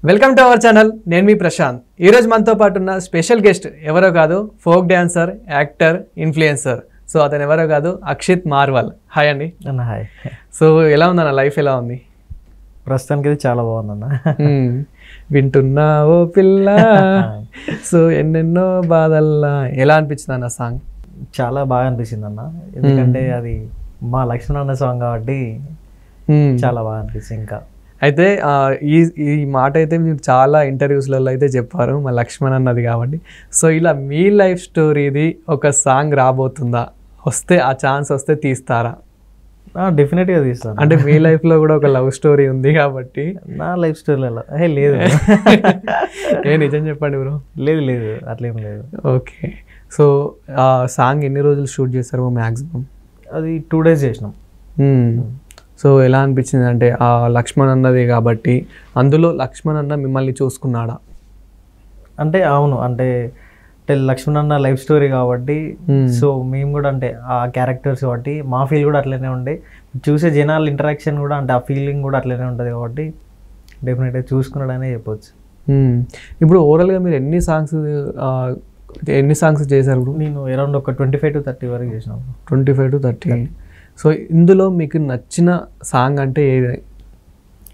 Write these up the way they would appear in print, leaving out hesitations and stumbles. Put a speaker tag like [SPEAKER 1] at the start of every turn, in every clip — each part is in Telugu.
[SPEAKER 1] Welcome to our channel. నేను మీ ప్రశాంత్. ఈరోజు మనతో పాటు ఉన్న స్పెషల్ గెస్ట్ ఎవరో కాదు, folk dancer, actor, influencer. So అతను ఎవరో కాదు, అక్షిత్ మార్వల్. హాయ్ అండి.
[SPEAKER 2] హాయ్.
[SPEAKER 1] సో ఎలా ఉందన్న, లైఫ్ ఎలా ఉంది?
[SPEAKER 2] ప్రస్తుతానికి ఇది చాలా బాగుందన్న.
[SPEAKER 1] వింటున్నా ఓ పిల్ల, సో ఎన్నెన్నో బాధల్లా. ఎలా అనిపించింది అన్న సాంగ్?
[SPEAKER 2] చాలా బాగా అనిపించింది అన్న, ఎందుకంటే అది మా లక్ష్మణ్ అన్న సాంగ్ కాబట్టి చాలా బాగా అనిపించింది. ఇంకా
[SPEAKER 1] అయితే ఈ మాట అయితే మీరు చాలా ఇంటర్వ్యూస్లలో అయితే చెప్పారు, మా లక్ష్మణ్ అన్నది కాబట్టి. సో ఇలా మీ లైఫ్ స్టోరీది ఒక సాంగ్ రాబోతుందా? వస్తే ఆ ఛాన్స్ వస్తే తీస్తారా?
[SPEAKER 2] డెఫినెట్గా తీస్తాను.
[SPEAKER 1] అంటే మీ లైఫ్లో కూడా ఒక లవ్ స్టోరీ ఉంది కాబట్టి.
[SPEAKER 2] నా లైఫ్ స్టోరీలో లేదు.
[SPEAKER 1] నిజం చెప్పండి బ్రో.
[SPEAKER 2] లేదు అట్లేం లేదు.
[SPEAKER 1] ఓకే. సో ఆ సాంగ్ ఎన్ని రోజులు షూట్ చేశారు మ్యాక్సిమం?
[SPEAKER 2] అది 2 days చేసినాం.
[SPEAKER 1] సో ఎలా అనిపించింది అంటే ఆ లక్ష్మణ్ అన్నది కాబట్టి, అందులో లక్ష్మణ్ అన్న మిమ్మల్ని చూసుకున్నాడా?
[SPEAKER 2] అంటే అవును, అంటే లక్ష్మణ్ అన్న లైఫ్ స్టోరీ కాబట్టి సో మేము కూడా అంటే ఆ క్యారెక్టర్స్ కాబట్టి మా ఫీల్ కూడా అట్లనే ఉండే, చూసే జనాల ఇంటరాక్షన్ కూడా అంటే ఆ ఫీలింగ్ కూడా అట్లనే ఉంటుంది కాబట్టి డెఫినెట్గా చూసుకున్నాడనే చెప్పొచ్చు.
[SPEAKER 1] ఇప్పుడు ఓవరాల్గా మీరు ఎన్ని సాంగ్స్ చేశారు?
[SPEAKER 2] నేను అరౌండ్ ఒక 25 to 30 వరకు చేసినాను.
[SPEAKER 1] 25 to 30. సో ఇందులో మీకు నచ్చిన సాంగ్ అంటే ఏది?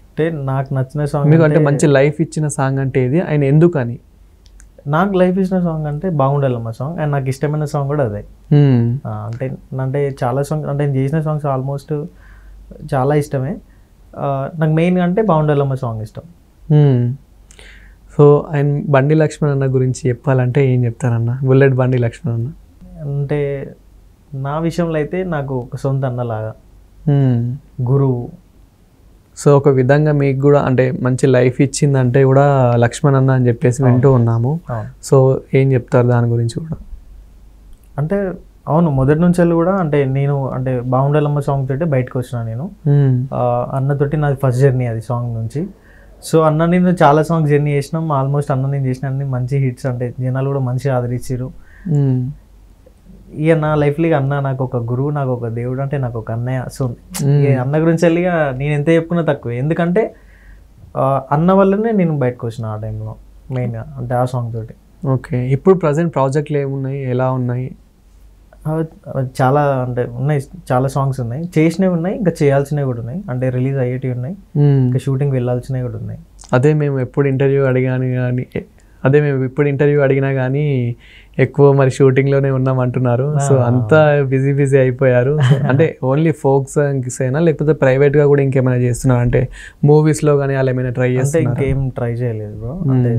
[SPEAKER 2] అంటే నాకు నచ్చిన సాంగ్
[SPEAKER 1] మీకు అంటే మంచి లైఫ్ ఇచ్చిన సాంగ్ అంటే ఏది, ఆయన ఎందుకని?
[SPEAKER 2] నాకు లైఫ్ ఇచ్చిన సాంగ్ అంటే బాగుండాలమ్మ సాంగ్, అండ్ నాకు ఇష్టమైన సాంగ్ కూడా అదే. అంటే చాలా సాంగ్ అంటే నేను చేసిన సాంగ్స్ ఆల్మోస్ట్ చాలా ఇష్టమే. నాకు మెయిన్గా అంటే బాగుండాలమ్మ సాంగ్ ఇష్టం.
[SPEAKER 1] సో ఆయన బండి లక్ష్మణ్ అన్న గురించి చెప్పాలంటే ఏం చెప్తారన్న? బుల్లెట్ బండి లక్ష్మణ్ అన్న
[SPEAKER 2] అంటే నా విషయంలో అయితే నాకు ఒక సొంత అన్నలాగా, గురువు.
[SPEAKER 1] సో ఒక విధంగా మీకు కూడా అంటే మంచి లైఫ్ ఇచ్చిందంటే కూడా లక్ష్మణ్ అన్న అని చెప్పేసి వింటూ ఉన్నాము. సో ఏం చెప్తారు దాని గురించి కూడా?
[SPEAKER 2] అంటే అవును, మొదటి నుంచి కూడా అంటే నేను అంటే బాగుండాలమ్మ సాంగ్ తోటి బయటకు వచ్చినా నేను. అన్నతోటి నాది ఫస్ట్ జర్నీ అది సాంగ్ నుంచి. సో అన్న నేను చాలా సాంగ్స్ జర్నీ చేసినాం. ఆల్మోస్ట్ అన్న నేను చేసిన అన్ని మంచి హిట్స్, అంటే జనాలు కూడా మంచిగా ఆదరించారు. ఇక నా లైఫ్లో అన్న నాకు ఒక గురువు, నాకు ఒక దేవుడు, అంటే నాకు ఒక అన్నయ్య. సో అన్న గురించి వెళ్ళిగా నేను ఎంత చెప్పుకున్నా తక్కువ, ఎందుకంటే అన్న వల్లనే నేను బయటకు వచ్చిన ఆ టైంలో మెయిన్గా అంటే ఆ సాంగ్ తోటి.
[SPEAKER 1] ఓకే. ఇప్పుడు ప్రజెంట్ ప్రాజెక్టులు ఏమున్నాయి, ఎలా ఉన్నాయి?
[SPEAKER 2] చాలా అంటే ఉన్నాయి, చాలా సాంగ్స్ ఉన్నాయి, చేసినవి ఉన్నాయి, ఇంకా చేయాల్సినవి కూడా ఉన్నాయి, అంటే రిలీజ్ అయ్యేటివి ఉన్నాయి, ఇంకా షూటింగ్ వెళ్ళాల్సినవి కూడా ఉన్నాయి.
[SPEAKER 1] అదే మేము ఎప్పుడు ఇంటర్వ్యూ అడిగినా కానీ ఎక్కువ మరి షూటింగ్లోనే ఉన్నాం అంటున్నారు. సో అంతా బిజీ అయిపోయారు. అంటే ఓన్లీ ఫోక్ సాంగ్స్ అయినా లేకపోతే ప్రైవేట్గా కూడా ఇంకేమైనా చేస్తున్నారు? అంటే మూవీస్లో కానీ అలా ఏమైనా ట్రై చేస్తే?
[SPEAKER 2] ఇంకేం ట్రై చేయలేదు బ్రో, అంటే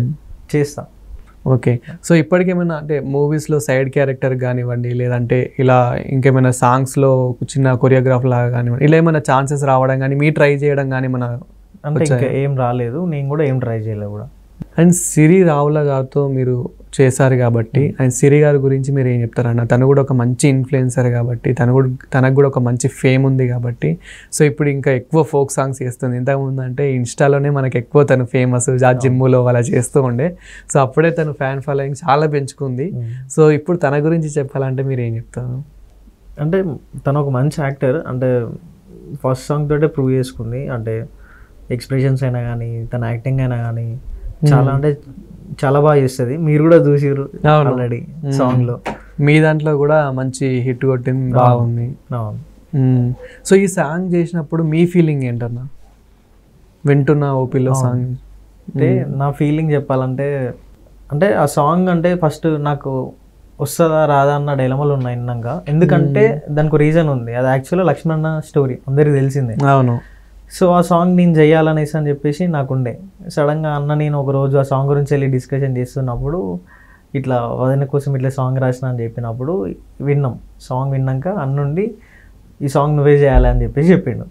[SPEAKER 2] చేస్తా.
[SPEAKER 1] ఓకే. సో ఇప్పటికేమైనా అంటే మూవీస్లో సైడ్ క్యారెక్టర్ కానివ్వండి, లేదంటే ఇలా ఇంకేమైనా సాంగ్స్లో చిన్న కొరియోగ్రాఫ్ లాగా కానివ్వండి, ఇలా ఏమైనా ఛాన్సెస్ రావడం కానీ మీ ట్రై చేయడం కానీ మన
[SPEAKER 2] అంటే ఇంకా ఏం రాలేదు, నేను కూడా ఏం ట్రై చేయలేదు కూడా.
[SPEAKER 1] అండ్ సిరి రావుల గారితో మీరు చేశారు కాబట్టి, అండ్ సిరి గారి గురించి మీరు ఏం చెప్తారన్న? తను కూడా ఒక మంచి ఇన్ఫ్లుయెన్సర్ కాబట్టి, తనకు కూడా ఒక మంచి ఫేమ్ ఉంది కాబట్టి, సో ఇప్పుడు ఇంకా ఎక్కువ ఫోక్ సాంగ్స్ చేస్తుంది. ఇంతకుముందు అంటే ఇన్స్టాలోనే మనకు ఎక్కువ తను ఫేమస్, జిమ్ములో అలా చేస్తూ ఉండే. సో అప్పుడే తను ఫ్యాన్ ఫాలోయింగ్ చాలా పెంచుకుంది. సో ఇప్పుడు తన గురించి చెప్పాలంటే మీరు ఏం చెప్తారు?
[SPEAKER 2] అంటే తను ఒక మంచి యాక్టర్, అంటే ఫస్ట్ సాంగ్ తోటే ప్రూవ్ చేసుకుంది. అంటే ఎక్స్ప్రెషన్స్ అయినా కానీ, తన యాక్టింగ్ అయినా కానీ చాలా అంటే చాలా బాగా చేస్తుంది. మీరు కూడా చూసిర్రు ఆల్రెడీ సాంగ్ లో.
[SPEAKER 1] మీ దాంట్లో కూడా మంచి హిట్ కొట్టింది, బాగుంది. సో ఈ సాంగ్ చేసినప్పుడు మీ ఫీలింగ్ ఏంటన్నా? వింటున్నా ఓపీలో సాంగ్
[SPEAKER 2] అంటే నా ఫీలింగ్ చెప్పాలంటే, అంటే ఆ సాంగ్ అంటే ఫస్ట్ నాకు వస్తుందా రాదా అన్న డైలమాలు ఉన్నాయి విన్నాక. ఎందుకంటే దానికి రీజన్ ఉంది, అది యాక్చువల్గా లక్ష్మణ స్టోరీ అందరికి తెలిసిందే.
[SPEAKER 1] అవును.
[SPEAKER 2] సో ఆ సాంగ్ నేను చెయ్యాలనేసి అని చెప్పేసి నాకుండే. సడన్గా అన్న నేను ఒకరోజు ఆ సాంగ్ గురించి వెళ్ళి డిస్కషన్ చేస్తున్నప్పుడు ఇట్లా వదిన కోసం ఇట్లా సాంగ్ రాసిన అని చెప్పినప్పుడు విన్నాం. సాంగ్ విన్నాక అన్నుండి ఈ సాంగ్ నువ్వే చేయాలి అని చెప్పేసి చెప్పిండు.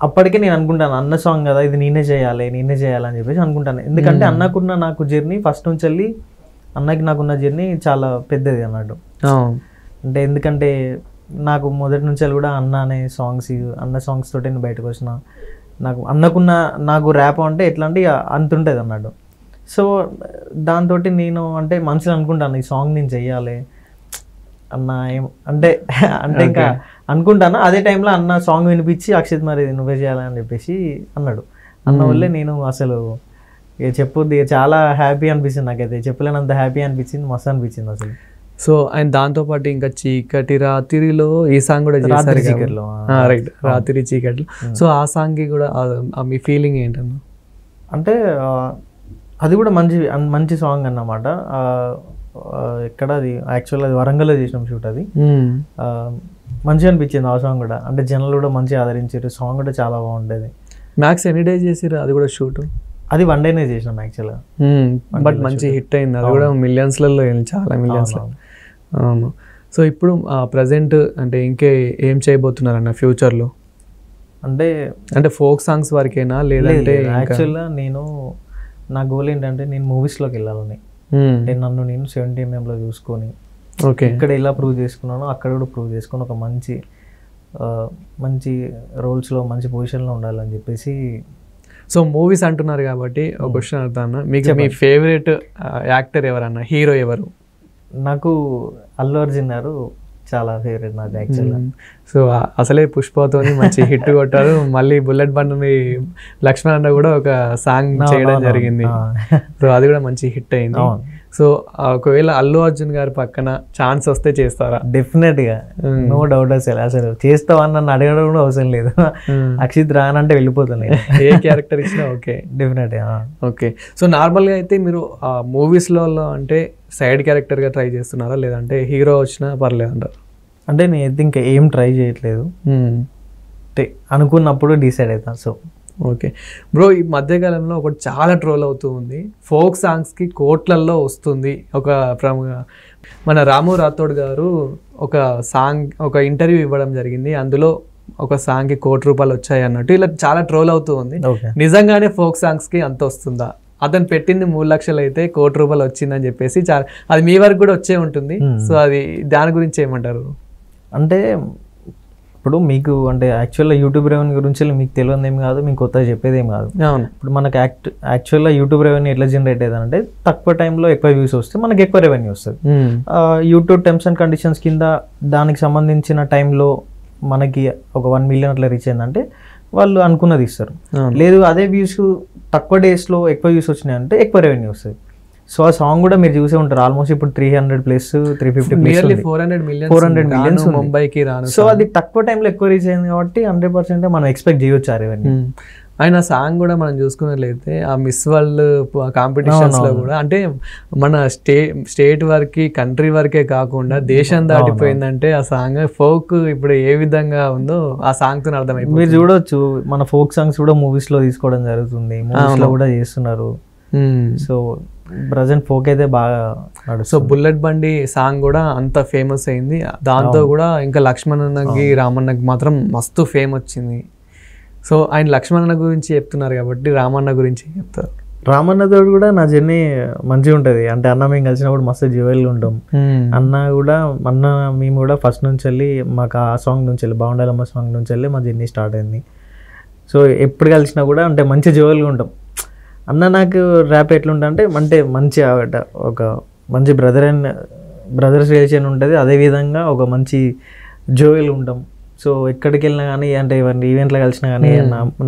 [SPEAKER 2] అప్పటికే నేను అనుకుంటాను అన్న సాంగ్ కదా ఇది నేనే చేయాలని చెప్పేసి అనుకుంటాను. ఎందుకంటే అన్నకున్న నాకు జర్నీ ఫస్ట్ నుంచి వెళ్ళి అన్నకి నాకున్న జర్నీ చాలా పెద్దది అన్నట్టు. అంటే ఎందుకంటే నాకు మొదటి నుంచి కూడా అన్న సాంగ్స్ తోటి నేను బయటకు వచ్చిన. నాకు ర్యాప్ అంటే ఎట్లా అంటే అంత ఉంటుంది అన్నట్టు. సో దాంతో నేను అంటే మనసులో అనుకుంటాను ఈ సాంగ్ నేను చెయ్యాలి అన్న అంటే ఇంకా అనుకుంటాను. అదే టైంలో అన్న సాంగ్ వినిపించి అక్షిత్ మరి నువ్వే చేయాలని చెప్పేసి అన్నాడు. అన్న వల్లే నేను అసలు ఇక చెప్పొద్దు, ఇక చాలా హ్యాపీ అనిపించింది నాకైతే, చెప్పలేనంత హ్యాపీ అనిపించింది, మస్తు అనిపించింది అసలు.
[SPEAKER 1] సో ఆయన దాంతోపాటు ఇంకా చీకటి రాత్రిలో ఈ సాంగ్ కూడా చేశారు
[SPEAKER 2] రాత్రి చీకటిలో.
[SPEAKER 1] రైట్, రాత్రి చీకటిలో. సో ఆ సాంగ్కి కూడా మీ ఫీలింగ్ ఏంటన్నా?
[SPEAKER 2] అంటే అది కూడా మంచి సాంగ్ అన్నమాట. ఎక్కడ అది యాక్చువల్ అది వరంగల్లో చేసినాం షూట్. అది మంచిగా అనిపించింది ఆ సాంగ్ కూడా. అంటే జనాలు కూడా మంచిగా ఆదరించారు, సాంగ్ కూడా చాలా బాగుండేది.
[SPEAKER 1] మ్యాక్స్ ఎనీ డేస్ చేసారు అది కూడా షూట్?
[SPEAKER 2] అది 1 డేనే చేసినాం యాక్చువల్గా,
[SPEAKER 1] బట్ మంచి హిట్ అయింది అది కూడా, మిలియన్స్లలో చాలా మిలియన్స్లో. అవును. సో ఇప్పుడు ప్రజెంట్ అంటే ఏం చేయబోతున్నారన్న ఫ్యూచర్లో? అంటే ఫోక్ సాంగ్స్ వరకేనా లేదంటే?
[SPEAKER 2] యాక్చువల్గా నా గోల్ ఏంటంటే నేను మూవీస్లోకి వెళ్ళాలని. అంటే నన్ను నేను 70mm చూసుకొని ఇక్కడ ఎలా ప్రూవ్ చేసుకున్నానో అక్కడ కూడా ప్రూవ్ చేసుకొని ఒక మంచి రోల్స్లో మంచి పొజిషన్లో ఉండాలని చెప్పేసి.
[SPEAKER 1] సో మూవీస్ అంటున్నారు కాబట్టి ఒక క్వశ్చన్ అడుగుతాను, మీకు మీ ఫేవరెట్ యాక్టర్ ఎవరన్నా, హీరో ఎవరు?
[SPEAKER 2] నాకు అల్లు అర్జున్ గారు చాలా ఫేవరెట్ నాకు యాక్చువల్గా.
[SPEAKER 1] సో అసలే పుష్పతోని మంచి హిట్ కొట్టారు, మళ్ళీ బుల్లెట్ బండి లక్ష్మణ్ అన్న కూడా ఒక సాంగ్ చేయడం జరిగింది, సో అది కూడా మంచి హిట్ అయింది. సో ఒకవేళ అల్లు అర్జున్ గారి పక్కన ఛాన్స్ వస్తే చేస్తారా?
[SPEAKER 2] డెఫినెట్గా, నో డౌట్. అసలు చేస్తావా నన్ను అడగడం కూడా అవసరం లేదు. అక్షిత్ రానంటే వెళ్ళిపోతాను,
[SPEAKER 1] ఏ క్యారెక్టర్ ఇచ్చినా ఓకే.
[SPEAKER 2] డెఫినెట్గా
[SPEAKER 1] ఓకే. సో నార్మల్గా అయితే మీరు మూవీస్లో అంటే సైడ్ క్యారెక్టర్గా ట్రై చేస్తున్నారా లేదంటే హీరో వచ్చినా పర్లేదు అంటారు?
[SPEAKER 2] అంటే నేను ఇంకా ఏం ట్రై చేయట్లేదు, అనుకున్నప్పుడు డిసైడ్ అవుతాను. సో
[SPEAKER 1] ఓకే బ్రో, ఈ మధ్యకాలంలో ఒకటి చాలా ట్రోల్ అవుతూ ఉంది, ఫోక్ సాంగ్స్కి కోట్లల్లో వస్తుంది. మన రాము రాథోడ్ గారు ఒక ఇంటర్వ్యూ ఇవ్వడం జరిగింది, అందులో ఒక సాంగ్కి ₹1,00,00,000 వచ్చాయి అన్నట్టు ఇలా చాలా ట్రోల్ అవుతూ ఉంది. నిజంగానే ఫోక్ సాంగ్స్కి అంత వస్తుందా? అతను పెట్టింది 3 లక్షలు అయితే ₹1,00,00,000 వచ్చిందని చెప్పేసి అది మీ వరకు కూడా వచ్చే ఉంటుంది. సో అది దాని గురించి ఏమంటారు?
[SPEAKER 2] అంటే ఇప్పుడు మీకు అంటే యాక్చువల్గా యూట్యూబ్ రెవెన్యూ గురించి మీకు తెలియదు ఏం కాదు, మీకు కొత్తగా చెప్పేది ఏం కాదు. ఇప్పుడు మనకు యాక్చువల్గా యూట్యూబ్ రెవెన్యూ ఎట్లా జనరేట్ అయ్యేదంటే తక్కువ టైంలో ఎక్కువ వ్యూస్ వస్తే మనకి ఎక్కువ రెవెన్యూ వస్తుంది. యూట్యూబ్ టర్మ్స్ అండ్ కండిషన్స్ కింద దానికి సంబంధించిన టైంలో మనకి ఒక 1 మిలియన్ అట్లా రీచ్ అయిందంటే వాళ్ళు అనుకున్నది ఇస్తారు. లేదు అదే వ్యూస్ తక్కువ డేస్లో ఎక్కువ వ్యూస్ వచ్చినాయంటే ఎక్కువ రెవెన్యూ వస్తుంది. సో ఆ సాంగ్ కూడా మీరు చూసే ఉంటారు, ఆల్మోస్ట్ ఇప్పుడు 300+, 350+, 400 మిలియన్స్
[SPEAKER 1] ముంబైకి రాను.
[SPEAKER 2] సో అది తక్కువ టైంలో ఎక్కువ రీచ్ అయింది కాబట్టి 100% మనం ఎక్స్పెక్ట్ చేయొచ్చు ఆ రెవెన్యూ.
[SPEAKER 1] ఆయన సాంగ్ కూడా మనం చూసుకున్నట్లయితే ఆ మిస్ వరల్డ్ కాంపిటీషన్స్ లో కూడా అంటే మన స్టేట్ వరకు కంట్రీ వరకే కాకుండా దేశం దాటిపోయిందంటే ఆ సాంగ్ ఫోక్ ఇప్పుడు ఏ విధంగా ఉందో ఆ సాంగ్ తో అర్థమైపోయింది.
[SPEAKER 2] మీరు చూడొచ్చు మన ఫోక్ సాంగ్స్ కూడా మూవీస్ లో తీసుకోవడం జరుగుతుంది, మూవీస్ లో కూడా చేస్తున్నారు. సో ప్రజెంట్ ఫోక్ అయితే బాగా.
[SPEAKER 1] సో బుల్లెట్ బండి సాంగ్ కూడా అంత ఫేమస్ అయింది, దాంతో కూడా ఇంకా లక్ష్మణ్ అన్నకి రామన్నకి మాత్రం మస్తు ఫేమ్ వచ్చింది. సో ఆయన లక్ష్మణ్ గురించి చెప్తున్నారు కాబట్టి రామన్న గురించి చెప్తారు.
[SPEAKER 2] రామన్నతో కూడా నా జర్నీ మంచిగా ఉంటుంది. అంటే అన్న మేము కలిసినప్పుడు మస్తు జ్యువెల్గా ఉంటాం. మేము కూడా ఫస్ట్ నుంచి వెళ్ళి మాకు ఆ సాంగ్ నుంచి వెళ్ళి బాగుండాలమ్మ సాంగ్ నుంచి వెళ్ళి మా జర్నీ స్టార్ట్ అయింది. సో ఎప్పుడు కలిసినా కూడా అంటే మంచి జ్యువెల్గా ఉంటాం. అన్న నాకు ర్యాప్ ఎట్లుంటా అంటే మంచి ఒక మంచి బ్రదర్స్ రిలేషన్ ఉంటుంది, అదేవిధంగా ఒక మంచి జ్యువెల్ ఉంటాం. సో ఎక్కడికి వెళ్ళినా కానీ అంటే ఈవెంట్లో కలిసినా కానీ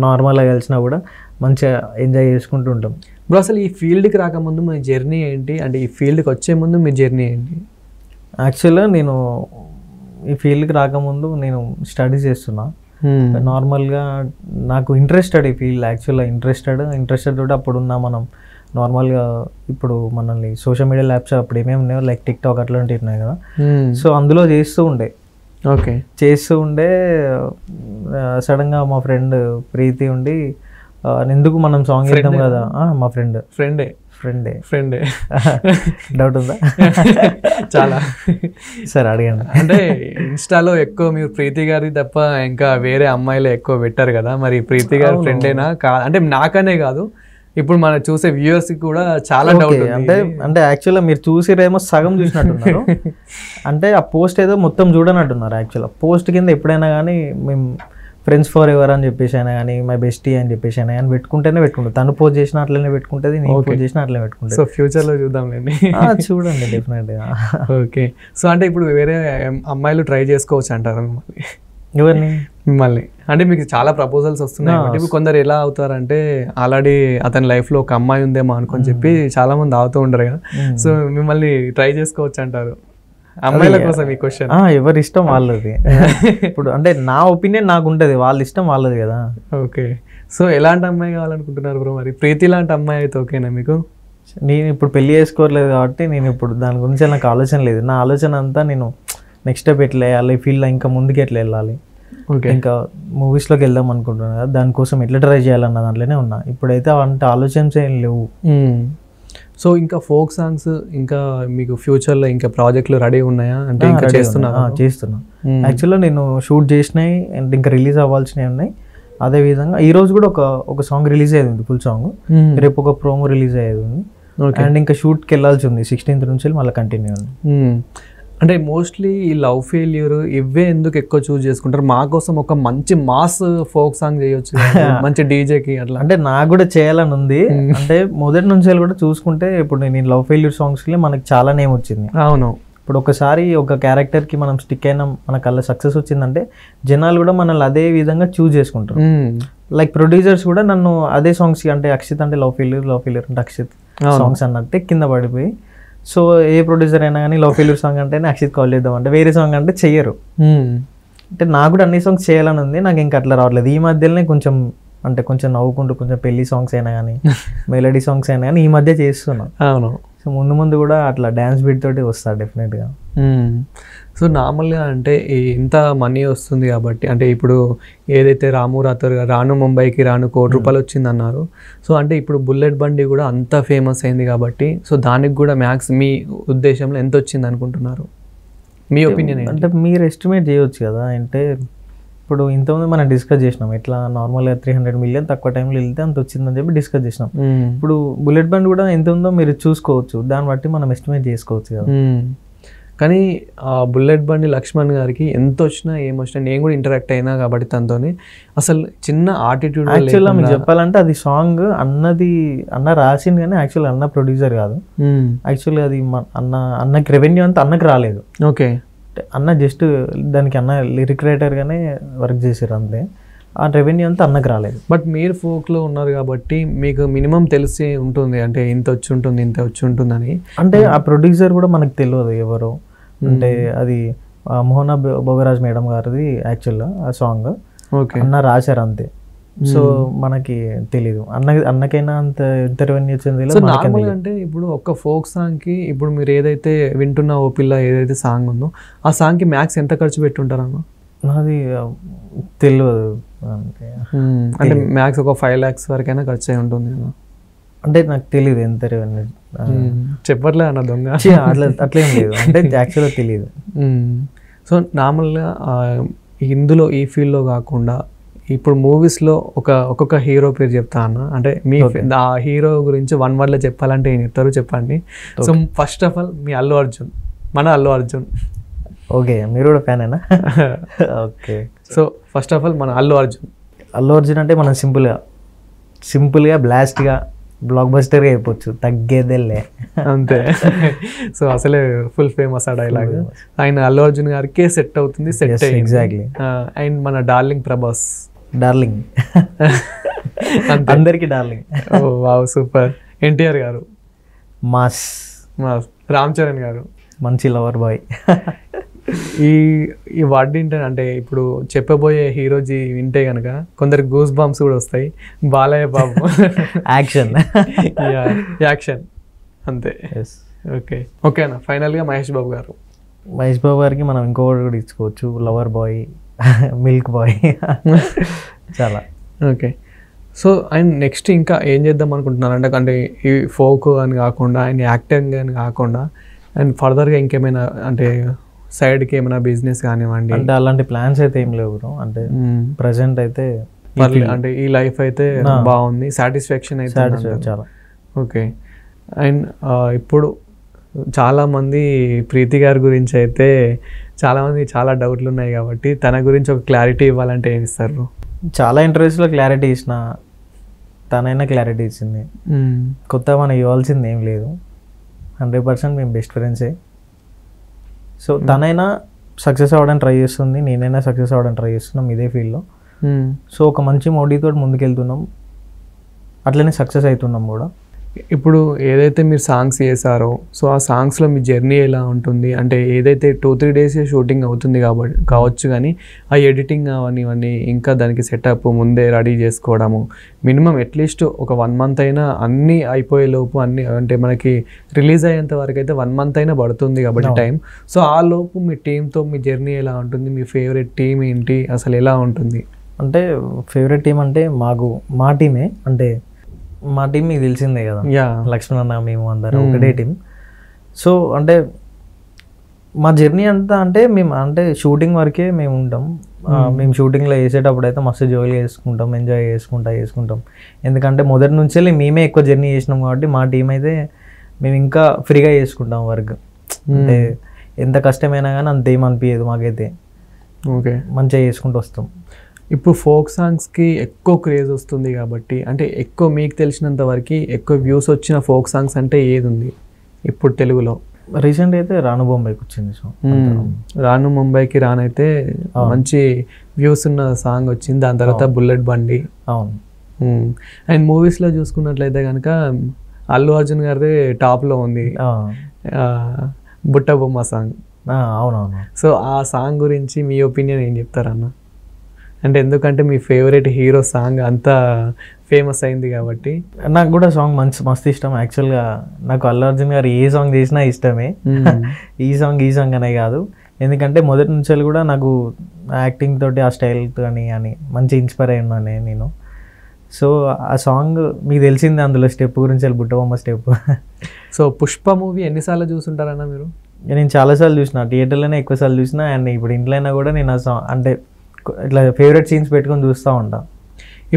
[SPEAKER 2] నార్మల్గా కలిసినా కూడా మంచిగా ఎంజాయ్ చేసుకుంటూ ఉంటాం.
[SPEAKER 1] ఇప్పుడు అసలు ఈ ఫీల్డ్కి రాకముందు మీ జర్నీ ఏంటి, అంటే ఈ ఫీల్డ్కి వచ్చే ముందు మీ జర్నీ ఏంటి?
[SPEAKER 2] యాక్చువల్గా నేను ఈ ఫీల్డ్కి రాకముందు నేను స్టడీస్ చేస్తున్నా. నార్మల్గా నాకు ఇంట్రెస్టెడ్ ఈ ఫీల్డ్, యాక్చువల్గా ఇంట్రెస్టెడ్ కూడా అప్పుడున్న మనం నార్మల్గా ఇప్పుడు మనల్ని సోషల్ మీడియా యాప్స్ అప్పుడు ఏమేమి ఉన్నాయో లైక్ టిక్టాక్ అట్లాంటివి ఉన్నాయి కదా. సో అందులో చేస్తూ ఉండే సడన్గా మా ఫ్రెండ్ ప్రీతి ఉండి ఎందుకు మనం సాంగ్ చేద్దాం కదా. మా ఫ్రెండే డౌట్ ఉందా?
[SPEAKER 1] చాలా
[SPEAKER 2] సరే అడగండి.
[SPEAKER 1] అంటే ఇన్స్టాలో ఎక్కువ మీరు ప్రీతి గారి తప్ప ఇంకా వేరే అమ్మాయిలు ఎక్కువ పెట్టారు కదా, మరి ప్రీతి గారి ఫ్రెండేనా అంటే నాకనే కాదు ఇప్పుడు మనం చూసే వ్యూవర్స్ కూడా చాలా డౌట్.
[SPEAKER 2] అంటే యాక్చువల్గా మీరు చూసిరేమో సగం చూసినట్టున్నారు, అంటే ఆ పోస్ట్ ఏదో మొత్తం చూడనట్టున్నారు. యాక్చువల్గా పోస్ట్ కింద ఎప్పుడైనా కానీ మేము ఫ్రెండ్స్ ఫర్ ఎవర్ అని చెప్పేసి అయినా కానీ మై బెస్టీ అని చెప్పేసి అయినా కానీ పెట్టుకుంటుంది. తను పోస్ట్ చేసిన అట్లనే పెట్టుకుంటుంది, నేను పోస్ట్ చేసిన అట్లనే పెట్టుకుంటుంది.
[SPEAKER 1] సో ఫ్యూచర్లో చూద్దాంలేండి.
[SPEAKER 2] చూడండి డెఫినెట్గా.
[SPEAKER 1] ఓకే. సో అంటే ఇప్పుడు వేరే అమ్మాయిలు ట్రై చేసుకోవచ్చు అంటారు?
[SPEAKER 2] ఎవరిని?
[SPEAKER 1] మిమ్మల్ని అంటే మీకు చాలా ప్రపోజల్స్ వస్తున్నాయి కాబట్టి ఇప్పుడు కొందరు ఎలా అవుతారంటే ఆల్రెడీ అతని లైఫ్ లో ఒక అమ్మాయి ఉందేమో అనుకొని చెప్పి చాలా మంది అవుతూ ఉంటారు కదా, సో మిమ్మల్ని ట్రై చేసుకోవచ్చు అంటారు అమ్మాయిల కోసం ఈ క్వశ్చన్.
[SPEAKER 2] ఎవరి ఇష్టం వాళ్ళది. ఇప్పుడు అంటే నా ఒపీనియన్ నాకు ఉంటుంది, వాళ్ళ ఇష్టం వాళ్ళది కదా.
[SPEAKER 1] ఓకే, సో ఎలాంటి అమ్మాయి కావాలనుకుంటున్నారు బ్రో? మరి ప్రీతి లాంటి అమ్మాయి అయితే ఓకేనా మీకు?
[SPEAKER 2] నేను ఇప్పుడు పెళ్లి చేసుకోవట్లేదు కాబట్టి నేను ఇప్పుడు దాని గురించి నాకు ఆలోచన లేదు. నా ఆలోచన అంతా నేను నెక్స్ట్ స్టెప్ ఎట్లా వేయాలి, ఫీల్డ్లో ఇంకా ముందుకు ఎట్లా వెళ్ళాలి, ఇంకా మూవీస్లోకి వెళ్దాం అనుకుంటున్నాను కదా, దానికోసం ఎట్లా ట్రై చేయాలన్న దాంట్లోనే ఉన్నా. ఇప్పుడైతే అంటే ఆలోచనలు ఏం లేవు.
[SPEAKER 1] సో ఇంకా ఫోక్ సాంగ్స్ ఇంకా మీకు ఫ్యూచర్లో ఇంకా ప్రాజెక్టులు రెడీ ఉన్నాయా? అంటే ఇంకా చేస్తున్నా?
[SPEAKER 2] యాక్చువల్గా నేను షూట్ చేసినాయి అండ్ ఇంకా రిలీజ్ అవ్వాల్సినవి ఉన్నాయి. అదేవిధంగా ఈ రోజు కూడా ఒక సాంగ్ రిలీజ్ అయ్యేది ఉంది, ఫుల్ సాంగ్. రేపు ఒక ప్రోమో రిలీజ్ అయ్యేది ఉంది అండ్ ఇంకా షూట్కి వెళ్ళాల్సి ఉంది 16th నుంచి మళ్ళీ కంటిన్యూ ఉంది.
[SPEAKER 1] అంటే మోస్ట్లీ ఈ లవ్ ఫెయిల్యూర్ ఇవే ఎందుకు ఎక్కువ చూస్ చేసుకుంటారు? మా కోసం ఒక మంచి మాస్ ఫోక్ సాంగ్ చేయొచ్చు, మంచి డీజేకి అట్లా.
[SPEAKER 2] అంటే నాకు కూడా చేయాలని ఉంది. అంటే మొదటి నుంచి కూడా చూసుకుంటే ఇప్పుడు నేను లవ్ ఫెయిల్యూర్ సాంగ్స్కి మనకి చాలా నేమ్ వచ్చింది.
[SPEAKER 1] అవును,
[SPEAKER 2] ఇప్పుడు ఒకసారి ఒక క్యారెక్టర్కి మనం స్టిక్ అయినా మనకు అలా సక్సెస్ వచ్చిందంటే జనాలు కూడా మనల్ని అదే విధంగా చూస్ చేసుకుంటారు. లైక్ ప్రొడ్యూసర్స్ కూడా నన్ను అదే సాంగ్స్ అంటే అక్షిత్ అంటే లవ్ ఫెయిల్యూర్ అంటే అక్షిత్ సాంగ్స్ అన్నట్టే కింద పడిపోయి, సో ఏ ప్రొడ్యూసర్ అయినా కానీ లవ్ ఫెయిల్యూర్ సాంగ్ అంటేనే అక్షిత్ కాల్ చేద్దాం అంటే వేరే సాంగ్ అంటే చెయ్యరు. అంటే నాకు కూడా అన్ని సాంగ్స్ చేయాలని ఉంది, నాకు ఇంకా అట్లా రావట్లేదు. ఈ మధ్యలోనే కొంచెం నవ్వుకుంటూ కొంచెం పెళ్లి సాంగ్స్ అయినా కానీ మెలడీ సాంగ్స్ అయినా కానీ ఈ మధ్య చేస్తున్నాను.
[SPEAKER 1] అవును,
[SPEAKER 2] సో ముందు కూడా అట్లా డ్యాన్స్ బీట్ తోటి వస్తా డెఫినెట్గా.
[SPEAKER 1] సో నార్మల్గా అంటే ఇంత మనీ వస్తుంది కాబట్టి, అంటే ఇప్పుడు ఏదైతే రాము రాను ముంబైకి రాను ₹1,00,00,000 వచ్చింది అన్నారు. సో అంటే ఇప్పుడు బుల్లెట్ బండి కూడా అంత ఫేమస్ అయింది కాబట్టి, సో దానికి కూడా మ్యాక్స్ మీ ఉద్దేశంలో ఎంత వచ్చింది అనుకుంటున్నారు? మీ ఒపీనియన్
[SPEAKER 2] అంటే మీరు ఎస్టిమేట్ చేయవచ్చు కదా. అంటే ఇప్పుడు ఇంతకుముందు మనం డిస్కస్ చేసినాం ఎట్లా నార్మల్గా 300 million తక్కువ టైంలో వెళ్తే అంత వచ్చిందని చెప్పి డిస్కస్ చేసినాం. ఇప్పుడు బుల్లెట్ బండ్ కూడా ఎంత ఉందో మీరు చూసుకోవచ్చు, దాన్ని బట్టి మనం ఎస్టిమేట్ చేసుకోవచ్చు కదా.
[SPEAKER 1] కానీ ఆ బుల్లెట్ బండి లక్ష్మణ్ గారికి ఎంత వచ్చినా ఏమొచ్చినా, నేను కూడా ఇంటరాక్ట్ అయినా కాబట్టి తనతో అసలు చిన్న ఆటిట్యూడ్.
[SPEAKER 2] యాక్చువల్గా మీకు చెప్పాలంటే అది సాంగ్ అన్న రాసింది కానీ యాక్చువల్గా అన్న ప్రొడ్యూసర్ కాదు. యాక్చువల్గా అది అన్నకి రెవెన్యూ అంతా అన్నకి రాలేదు.
[SPEAKER 1] ఓకే,
[SPEAKER 2] అన్న జస్ట్ దానికి అన్న లిరిక్ రైటర్గానే వర్క్ చేశారు అంతే, ఆ రెవెన్యూ అంతా అన్నకు రాలేదు.
[SPEAKER 1] బట్ మీరు ఫోక్లో ఉన్నారు కాబట్టి మీకు మినిమం తెలిసి ఉంటుంది, అంటే ఇంత వచ్చి ఉంటుందని.
[SPEAKER 2] అంటే ఆ ప్రొడ్యూసర్ కూడా మనకు తెలియదు ఎవరు అంటే, అది మోహనా భోగరాజ్ మేడం గారిది యాక్చువల్గా ఆ సాంగ్.
[SPEAKER 1] ఓకే,
[SPEAKER 2] అన్న రాశారు అంతే. సో మనకి తెలీదు అన్నకైనా ఎంత రెవెన్యూ వచ్చింది.
[SPEAKER 1] అంటే ఇప్పుడు ఒక ఫోక్ సాంగ్ కి ఇప్పుడు మీరు ఏదైతే వింటున్న ఓ పిల్ల ఏదైతే సాంగ్ ఉందో ఆ సాంగ్ కి మ్యాక్స్ ఎంత ఖర్చు పెట్టుంటారన్న?
[SPEAKER 2] నాది తెలియదు.
[SPEAKER 1] అంటే మ్యాక్స్ ఒక 5 lakhs వరకైనా ఖర్చు అయి ఉంటుంది.
[SPEAKER 2] అంటే నాకు తెలియదు ఎంత రెవెన్యూ.
[SPEAKER 1] చెప్పట్లే అన్న దొంగ,
[SPEAKER 2] అట్లేం లేదు. అంటే యాక్చువల్గా తెలియదు.
[SPEAKER 1] సో నార్మల్గా ఇందులో ఈ ఫీల్డ్లో కాకుండా ఇప్పుడు మూవీస్లో ఒక్కొక్క హీరో పేరు చెప్తా అన్న. అంటే మీ ఆ హీరో గురించి 1 word చెప్పాలంటే ఏం చెప్తారు చెప్పండి. సో ఫస్ట్ ఆఫ్ ఆల్ మీ అల్లు అర్జున్.
[SPEAKER 2] ఓకే, మీరు కూడా ఫ్యానేనా? Okay,
[SPEAKER 1] so first of all మన అల్లు అర్జున్ అంటే మనం సింపుల్గా బ్లాస్ట్గా బ్లాక్ బస్టర్గా అయిపోవచ్చు, తగ్గేదేలే
[SPEAKER 2] అంతే.
[SPEAKER 1] సో అసలే ఫుల్ ఫేమస్ ఆ డైలాగ్. ఆయన అల్లు అర్జున్ గారికి సెట్ అవుతుంది, సెట్
[SPEAKER 2] ఎగ్జాక్ట్లీ.
[SPEAKER 1] అండ్ మన డార్లింగ్ ప్రభాస్,
[SPEAKER 2] అందరికి డార్లింగ్.
[SPEAKER 1] ఓ వావ్, సూపర్. ఎన్టీఆర్ గారు
[SPEAKER 2] మాస్.
[SPEAKER 1] రామ్ చరణ్ గారు
[SPEAKER 2] మంచి లవర్ బాయ్.
[SPEAKER 1] ఈ వర్డ్ అంటే ఇప్పుడు చెప్పబోయే హీరోజీ వింటే కనుక కొందరికి గూస్ బంప్స్ కూడా వస్తాయి. బాలయ్య బాబు యాక్షన్ అంతే. ఓకే అన్న, ఫైనల్గా మహేష్ బాబు
[SPEAKER 2] గారికి మనం ఇంకొకటి కూడా ఇచ్చుకోవచ్చు, లవర్ బాయ్, మిల్క్ బాయ్, చాలా.
[SPEAKER 1] ఓకే, సో అండ్ నెక్స్ట్ ఇంకా ఏం చేద్దాం అనుకుంటున్నారు అంటే ఈ ఫోక్ అని కాకుండా అండ్ యాక్టింగ్ అని కాకుండా అండ్ ఫర్దర్గా ఇంకేమైనా అంటే సైడ్కి ఏమైనా బిజినెస్ కానివ్వండి?
[SPEAKER 2] అంటే అలాంటి ప్లాన్స్ అయితే ఏం లేవు. అంటే ప్రజెంట్ అయితే
[SPEAKER 1] అంటే ఈ లైఫ్ అయితే బాగుంది, సాటిస్ఫాక్షన్ అయితే
[SPEAKER 2] చాలా.
[SPEAKER 1] ఓకే, అండ్ ఇప్పుడు చాలామంది ప్రీతి గారి గురించి అయితే చాలామంది చాలా డౌట్లు ఉన్నాయి కాబట్టి తన గురించి ఒక క్లారిటీ ఇవ్వాలంటే ఏమి ఇస్తారు?
[SPEAKER 2] చాలా ఇంటర్వ్యూస్లో క్లారిటీ ఇచ్చిన, తనైనా క్లారిటీ ఇచ్చింది. కొత్త మనం ఇవ్వాల్సింది ఏం లేదు, 100% మేము బెస్ట్ ఫ్రెండ్సే. సో తనైనా సక్సెస్ అవ్వడానికి ట్రై చేస్తుంది, నేనైనా సక్సెస్ అవ్వడానికి ట్రై చేస్తున్నాం ఇదే ఫీల్డ్లో. సో ఒక మంచి మోడీతో ముందుకెళ్తున్నాం, అట్లనే సక్సెస్ అవుతున్నాం కూడా.
[SPEAKER 1] ఇప్పుడు ఏదైతే మీరు సాంగ్స్ చేశారో సో ఆ సాంగ్స్లో మీ జర్నీ ఎలా ఉంటుంది అంటే ఏదైతే 2-3 days షూటింగ్ అవుతుంది కాబట్టి కావచ్చు, కానీ ఆ ఎడిటింగ్ అవన్నీ ఇంకా దానికి సెటప్ ముందే రెడీ చేసుకోవడము మినిమం అట్లీస్ట్ ఒక 1 month అయినా అన్నీ అయిపోయేలోపు అన్నీ అంటే మనకి రిలీజ్ అయ్యేంత వరకు అయితే 1 month అయినా పడుతుంది కాబట్టి టైం. సో ఆ లోపు మీ టీంతో మీ జర్నీ ఎలా ఉంటుంది, మీ ఫేవరెట్ టీం ఏంటి, అసలు ఎలా ఉంటుంది?
[SPEAKER 2] అంటే ఫేవరెట్ టీం అంటే మా టీమే, అంటే మా టీం మీకు తెలిసిందే కదా, లక్ష్మణ్ అన్న మేము అందరం ఒకటే టీం. సో అంటే మా జర్నీ అంతా అంటే మేము అంటే షూటింగ్ వరకే మేము ఉంటాం. మేము షూటింగ్లో వేసేటప్పుడు అయితే మస్తు జోలి చేసుకుంటాం, ఎంజాయ్ చేసుకుంటాం. ఎందుకంటే మొదటి నుంచే మేమే ఎక్కువ జర్నీ చేసినాం కాబట్టి మా టీం అయితే మేము ఇంకా ఫ్రీగా చేసుకుంటాం వర్క్. అంటే ఎంత కష్టమైనా కానీ అంత ఏమనిపించదు మాకైతే,
[SPEAKER 1] ఓకే
[SPEAKER 2] మంచిగా చేసుకుంటూ వస్తాం.
[SPEAKER 1] ఇప్పుడు ఫోక్ సాంగ్స్కి ఎక్కువ క్రేజ్ వస్తుంది కాబట్టి అంటే ఎక్కువ మీకు తెలిసినంత వరకు ఎక్కువ వ్యూస్ వచ్చిన ఫోక్ సాంగ్స్ అంటే ఏది ఉంది ఇప్పుడు తెలుగులో?
[SPEAKER 2] రీసెంట్ అయితే రాను బొంబాయికి వచ్చింది సాంగ్.
[SPEAKER 1] రాను ముంబైకి రానైతే మంచి వ్యూస్ ఉన్న సాంగ్ వచ్చింది. దాని తర్వాత బుల్లెట్ బండి.
[SPEAKER 2] అవును.
[SPEAKER 1] అండ్ మూవీస్లో చూసుకున్నట్లయితే కనుక అల్లు అర్జున్ గారిది టాప్లో ఉంది, బుట్ట బొమ్మ సాంగ్.
[SPEAKER 2] అవునవును.
[SPEAKER 1] సో ఆ సాంగ్ గురించి మీ ఒపీనియన్ ఏం చెప్తారన్న? అంటే ఎందుకంటే మీ ఫేవరెట్ హీరో సాంగ్ అంతా ఫేమస్ అయింది కాబట్టి.
[SPEAKER 2] నాకు కూడా సాంగ్ మస్తు ఇష్టం. యాక్చువల్గా నాకు అల్లు అర్జున్ గారు ఏ సాంగ్ చేసినా ఇష్టమే. ఈ సాంగ్ అనే కాదు, ఎందుకంటే మొదటి నుంచి కూడా నాకు యాక్టింగ్ తోటి ఆ స్టైల్ కానీ మంచి ఇన్స్పైర్ అయ్యాను నేను. సో ఆ సాంగ్ మీకు తెలిసిందే, అందులో స్టెప్ గురించి బుట్టబొమ్మ స్టెప్.
[SPEAKER 1] సో పుష్ప మూవీ ఎన్నిసార్లు చూసుంటారన్న మీరు?
[SPEAKER 2] నేను చాలాసార్లు చూసిన, థియేటర్లోనే ఎక్కువసార్లు చూసిన. అండ్ ఇప్పుడు ఇంట్లో అయినా కూడా నేను ఆ సాంగ్ అంటే ఇట్లా ఫేవరెట్ సీన్స్ పెట్టుకొని చూస్తూ ఉంటా.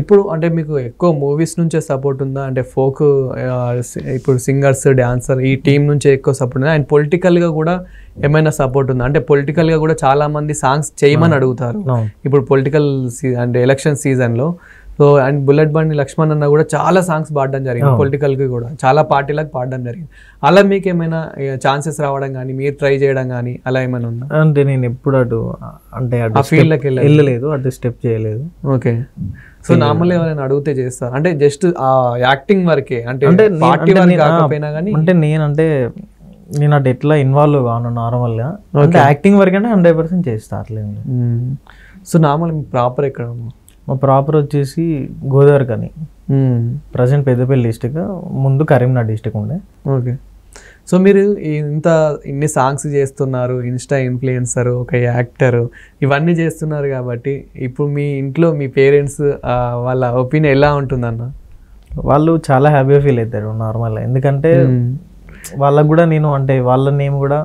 [SPEAKER 1] ఇప్పుడు అంటే మీకు ఎక్కువ మూవీస్ నుంచే సపోర్ట్ ఉందా అంటే ఫోక్ ఇప్పుడు సింగర్స్ డాన్సర్ ఈ టీం నుంచే ఎక్కువ సపోర్ట్ ఉందా? అండ్ పొలిటికల్గా కూడా ఏమైనా సపోర్ట్ ఉందా? అంటే పొలిటికల్గా కూడా చాలా మంది సాంగ్స్ చేయమని అడుగుతారు ఇప్పుడు పొలిటికల్ అంటే ఎలక్షన్ సీజన్లో. సో అండ్ బుల్లెట్ బండి లక్ష్మణ్ అన్న కూడా చాలా సాంగ్స్ పాడడం జరిగింది, పొలిటికల్కి కూడా చాలా పార్టీలకు పాడడం జరిగింది. అలా మీకు ఏమైనా ఛాన్సెస్ రావడం కానీ మీరు ట్రై చేయడం కానీ అలా ఏమైనా ఉందా?
[SPEAKER 2] అంటే నేను ఎప్పుడు అటు ఫీల్డ్కి వెళ్ళలేదు, అటు స్టెప్ చేయలేదు.
[SPEAKER 1] ఓకే. సో నార్మల్ ఎవరైనా అడిగితే చేస్తారు అంటే జస్ట్ ఆ యాక్టింగ్ వరకే, అంటే పార్టీ వరకు కాకపోయినా కానీ?
[SPEAKER 2] అంటే నేను అటు ఎట్లా ఇన్వాల్వ్ కాను నార్మల్గా, అంటే యాక్టింగ్ వరకైనా 100% చేస్తా అట్లేదు.
[SPEAKER 1] సో నార్మల్ ప్రాపర్ ఎక్కడ?
[SPEAKER 2] మా ప్రాపర్ వచ్చేసి గోదావరి కానీ, ప్రజెంట్ పెద్దపల్లి డిస్టిక్, ముందు కరీంనగర్ డిస్టిక్ ఉండే.
[SPEAKER 1] ఓకే. సో మీరు ఇన్ని సాంగ్స్ చేస్తున్నారు, ఇన్స్టా ఇన్ఫ్లుయెన్సర్, ఒక యాక్టర్, ఇవన్నీ చేస్తున్నారు కాబట్టి ఇప్పుడు మీ ఇంట్లో మీ పేరెంట్స్ వాళ్ళ ఒపీనియన్ ఎలా ఉంటుందన్న?
[SPEAKER 2] వాళ్ళు చాలా హ్యాపీగా ఫీల్ అవుతారు నార్మల్గా, ఎందుకంటే వాళ్ళకు కూడా నేను అంటే వాళ్ళ నేమ్ కూడా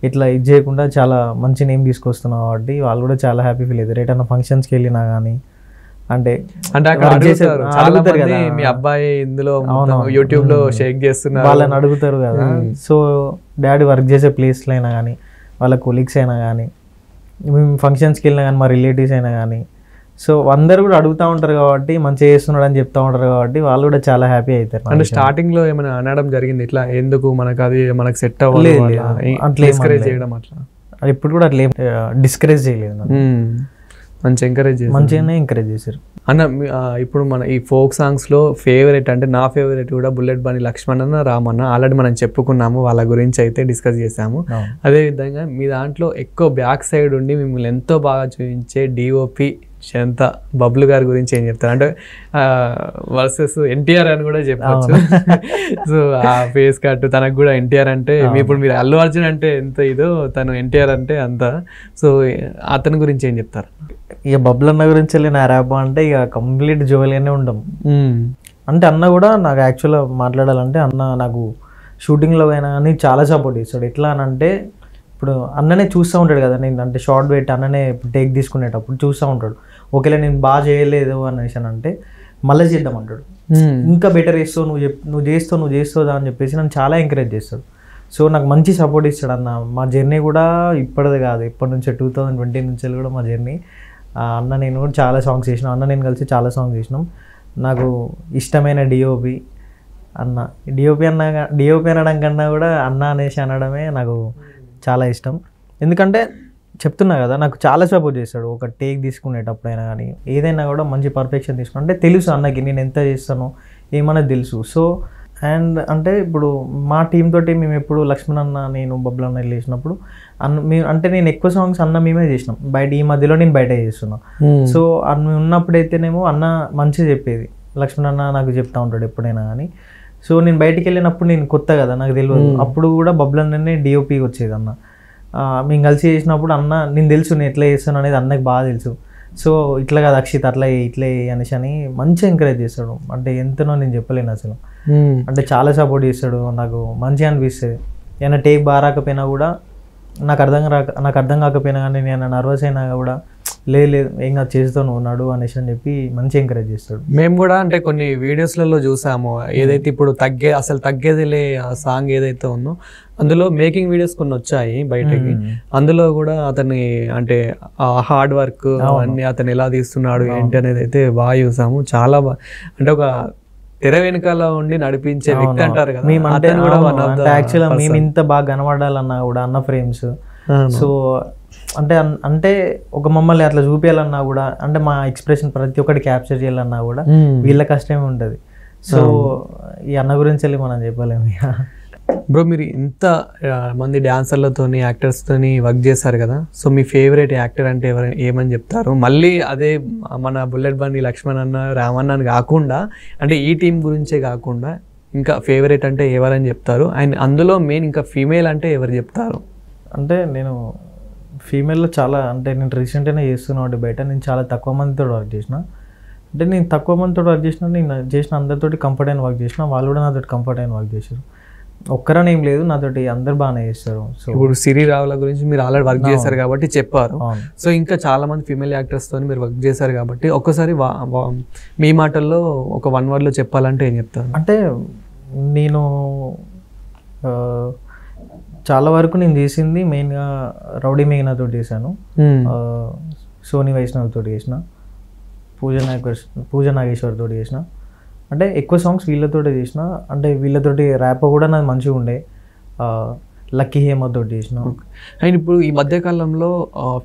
[SPEAKER 2] ఇట్లా ఇది చేయకుండా చాలా మంచి నేమ్ తీసుకొస్తున్నావు కాబట్టి వాళ్ళు కూడా చాలా హ్యాపీ ఫీల్ అవుతారు. ఎటన్నా ఫంక్షన్స్కి వెళ్ళినా కానీ అంటే
[SPEAKER 1] అడుగుతారు కదా మీ అబ్బాయి ఇందులో యూట్యూబ్ లో షేక్ చేస్తున్నారు
[SPEAKER 2] వాళ్ళని అడుగుతారు కదా. సో డాడీ వర్క్ చేసే ప్లేస్లో అయినా కానీ, వాళ్ళ కొలీగ్స్ అయినా కానీ, మేము ఫంక్షన్స్కి వెళ్ళినా కానీ, మా రిలేటివ్స్ అయినా కానీ, సో అందరు కూడా అడుగుతూ ఉంటారు కాబట్టి మంచిగా చేస్తున్నాడు అని చెప్తా ఉంటారు కాబట్టి వాళ్ళు కూడా చాలా హ్యాపీ అవుతారు.
[SPEAKER 1] అంటే స్టార్టింగ్ లో ఏమైనా అనడం జరిగింది ఇట్లా ఎందుకు మనకు అది మనకు సెట్ అవ్వాలి అట్లా డిస్కరేజ్ చేయడం? అట్లా
[SPEAKER 2] ఇప్పుడు కూడా అట్లా డిస్కరేజ్ చేయలేదు,
[SPEAKER 1] మంచి
[SPEAKER 2] మంచిగానే ఎంకరేజ్ చేశారు
[SPEAKER 1] అన్న. ఇప్పుడు మన ఈ ఫోక్ సాంగ్స్లో ఫేవరెట్ అంటే నా ఫేవరెట్ కూడా బుల్లెట్ బండి లక్ష్మణ్ అన్న, రామన్న, ఆల్రెడీ మనం చెప్పుకున్నాము, వాళ్ళ గురించి అయితే డిస్కస్ చేసాము. అదేవిధంగా మీ దాంట్లో ఎక్కువ బ్యాక్ సైడ్ ఉండి మిమ్మల్ని ఎంతో బాగా చూపించే డిఓపి శంత బబ్లు గారి గురించి ఏం చెప్తారు? అంటే వర్సెస్ ఎన్టీఆర్ అని కూడా చెప్పచ్చు. సో ఆ ఫేస్ కట్ తనకు కూడా ఎన్టీఆర్ అంటే ఇప్పుడు మీరు అల్లు అర్జున్ అంటే ఎంత ఇదో తను ఎన్టీఆర్ అంటే అంత. సో అతని గురించి ఏం చెప్తారు?
[SPEAKER 2] ఇక బబ్లు అన్న గురించి వెళ్ళి నా ర్యాప్ అంటే ఇక కంప్లీట్ జోలిగానే ఉంటాం. అంటే అన్న కూడా నాకు యాక్చువల్గా మాట్లాడాలంటే అన్న నాకు షూటింగ్లో అయినా కానీ చాలా సపోర్ట్ చేస్తాడు. ఎట్లా అని అంటే ఇప్పుడు అన్ననే చూస్తూ ఉంటాడు కదా, నేను అంటే షార్ట్ పెట్టి అన్ననే టేక్ తీసుకునేటప్పుడు చూస్తూ ఉంటాడు. ఒకవేళ నేను బాగా చేయలేదు అనేసి అంటే మళ్ళీ చేద్దామంటాడు, ఇంకా బెటర్ చేస్తావు, నువ్వు చేస్తావు అని చెప్పేసి నన్ను చాలా ఎంకరేజ్ చేస్తాడు. సో నాకు మంచి సపోర్ట్ ఇస్తాడు అన్న. మా జర్నీ కూడా ఇప్పటిది కాదు, ఇప్పటి నుంచి 2020 నుంచి కూడా మా జర్నీ. అన్న నేను కూడా చాలా సాంగ్స్ చేసినాం, అన్న నేను కలిసి చాలా సాంగ్స్ చేసినాం. నాకు ఇష్టమైన డిఓపి అన్న. డిఓపి అనడం కన్నా కూడా అన్న అనేసి అనడమే నాకు చాలా ఇష్టం. ఎందుకంటే చెప్తున్నా కదా, నాకు చాలా సపోర్ట్ చేస్తాడు. ఒక టేక్ తీసుకునేటప్పుడైనా కానీ ఏదైనా కూడా మంచి పర్ఫెక్షన్ తీసుకుని, అంటే తెలుసు అన్నకి నేను ఎంత చేస్తానో ఏమన్నా తెలుసు. సో అండ్ అంటే ఇప్పుడు మా టీం తోటి మేము ఎప్పుడు లక్ష్మణ్ అన్న, నేను బబ్లు అన్న వెళ్ళేసినప్పుడు మేము అంటే నేను ఎక్కువ సాంగ్స్ అన్న మేమే చేసినాం. బయట ఈ మధ్యలో నేను బయట చేస్తున్నా. సో అన్న ఉన్నప్పుడైతేనేమో అన్న మంచిగా చెప్పేది, లక్ష్మణ్ అన్న నాకు చెప్తా ఉంటాడు ఎప్పుడైనా కానీ. సో నేను బయటికి వెళ్ళినప్పుడు నేను కొత్త కదా, నాకు తెలియదు. అప్పుడు కూడా బబ్లు అన్ననే డిఓపికి వచ్చేది అన్న. మేము కలిసి చేసినప్పుడు అన్న నేను తెలుసు నేను ఎట్లా చేస్తాను అనేది అన్నకి బాగా తెలుసు. సో ఇట్లా కాదు అక్షిత్ అట్లా ఇట్లా అనేసి అని మంచిగా ఎంకరేజ్ చేస్తాడు. అంటే ఎంతనో నేను చెప్పలేను అసలు. అంటే చాలా సపోర్ట్ చేస్తాడు, నాకు మంచిగా అనిపిస్తుంది. ఏమైనా టేక్ బాగా రాకపోయినా కూడా నాకు అర్థం కాకపోయినా కానీ నేను నర్వస్ అయినా కూడా లేదు ఏం కాదు చేస్తాను ఉన్నాడు అనేసి అని చెప్పి మంచిగా ఎంకరేజ్ చేస్తాడు.
[SPEAKER 1] మేము కూడా అంటే కొన్ని వీడియోస్లలో చూసాము, ఏదైతే ఇప్పుడు అసలు తగ్గేదిలే ఆ సాంగ్ ఏదైతే ఉందో అందులో మేకింగ్ వీడియోస్ కొన్ని వచ్చాయి బయటకి. అందులో కూడా అతని అంటే హార్డ్ వర్క్ అన్ని అతను ఎలా తీస్తున్నాడు ఏంటి అనేది అయితే బాగా చూసాము. చాలా అంటే ఒక తెర వెనకాల ఉండి నడిపించే వ్యక్తి అంటారు కదా,
[SPEAKER 2] యాక్చువల్గా మేము ఇంత బాగా కనబడాలన్నా కూడా అన్న ఫ్రేమ్స్. సో అంటే ఒక మమ్మల్ని అట్లా చూపించాలన్నా కూడా, అంటే మా ఎక్స్ప్రెషన్ ప్రతి ఒక్కటి క్యాప్చర్ చేయాలన్నా కూడా వీళ్ళ కష్టమే ఉంటుంది. సో ఈ అన్న గురించి వెళ్ళి మనం చెప్పలేము.
[SPEAKER 1] బ్రో మీరు ఇంత మంది డాన్సర్లతోని యాక్టర్స్తోని వర్క్ చేశారు కదా, సో మీ ఫేవరెట్ యాక్టర్ అంటే ఏమని చెప్తారు? మళ్ళీ అదే మన బుల్లెట్ బండి లక్ష్మణ్ అన్న రామన్న అని కాకుండా, అంటే ఈ టీం గురించే కాకుండా ఇంకా ఫేవరెట్ అంటే ఎవరని చెప్తారు? అండ్ అందులో మెయిన్ ఇంకా ఫీమేల్ అంటే ఎవరు చెప్తారు?
[SPEAKER 2] అంటే నేను ఫీమేల్లో చాలా, అంటే నేను రీసెంట్గానే చేస్తున్నాను బయట. నేను చాలా తక్కువ మందితో వర్క్ చేసిన. అంటే నేను తక్కువ మందితో వర్క్ చేసిన, నేను చేసిన అందరితోటి కంఫర్ట్ అయిన వర్క్ చేసిన, వాళ్ళు కూడా నాతో కంఫర్ట్ అయిన వర్క్ చేశారు. ఒక్కరని ఏం లేదు, నాతోటి అందరు బాగానే చేస్తారు. సో
[SPEAKER 1] ఇప్పుడు సిరి రావుల గురించి మీరు ఆల్రెడీ వర్క్ చేశారు కాబట్టి చెప్పారు. సో ఇంకా చాలా మంది ఫీమేల్ యాక్టర్స్తో మీరు వర్క్ చేశారు కాబట్టి ఒక్కసారి మీ మాటల్లో ఒక 1 wordలో చెప్పాలంటే ఏం చెప్తారు?
[SPEAKER 2] అంటే నేను చాలా వరకు నేను చేసింది మెయిన్గా రౌడీ మేఘనాతో చేశాను, సోనీ వైష్ణవ్ తోటి చేసిన, పూజ నాగేశ్వర్ తోటి చేసిన. అంటే ఎక్కువ సాంగ్స్ వీళ్ళతోటే చేసిన. అంటే వీళ్ళతోటి ర్యాప్ కూడా నాకు మంచిగా ఉండే. లక్కీ హేమ తోటి చేసిన.
[SPEAKER 1] అండ్ ఇప్పుడు ఈ మధ్యకాలంలో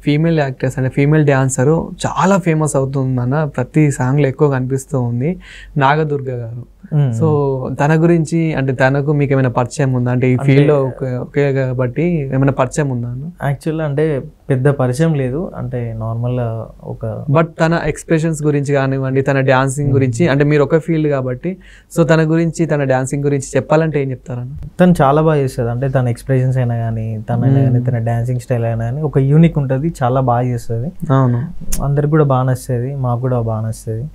[SPEAKER 1] ఫీమేల్ యాక్టర్స్ అంటే ఫీమేల్ డాన్సరు చాలా ఫేమస్ అవుతుందన్న, ప్రతి సాంగ్లో ఎక్కువ కనిపిస్తూ ఉంది, నాగదుర్గ గారు. సో తన గురించి అంటే తనకు మీకు ఏమైనా పరిచయం ఉందా? అంటే ఈ ఫీల్డ్లో ఓకే కాబట్టి ఏమైనా పరిచయం ఉందా?
[SPEAKER 2] యాక్చువల్గా అంటే పెద్ద పరిచయం లేదు, అంటే నార్మల్ ఒక
[SPEAKER 1] బట్ తన ఎక్స్ప్రెషన్స్ గురించి కానివ్వండి, తన డాన్సింగ్ గురించి, అంటే మీరు ఒక ఫీల్డ్ కాబట్టి సో తన గురించి తన డాన్సింగ్ గురించి చెప్పాలంటే ఏం చెప్తారన్న?
[SPEAKER 2] తను చాలా బాగా చేస్తుంది. అంటే తన ఎక్స్ప్రెషన్స్ అయినా కానీ తన డాన్సింగ్ స్టైల్ అయినా కానీ ఒక యూనిక్ ఉంటుంది, చాలా బాగా చేస్తుంది.
[SPEAKER 1] అవును,
[SPEAKER 2] అందరికి కూడా బాగా నచ్చుతుంది, మాకు కూడా బాగా నచ్చుతుంది.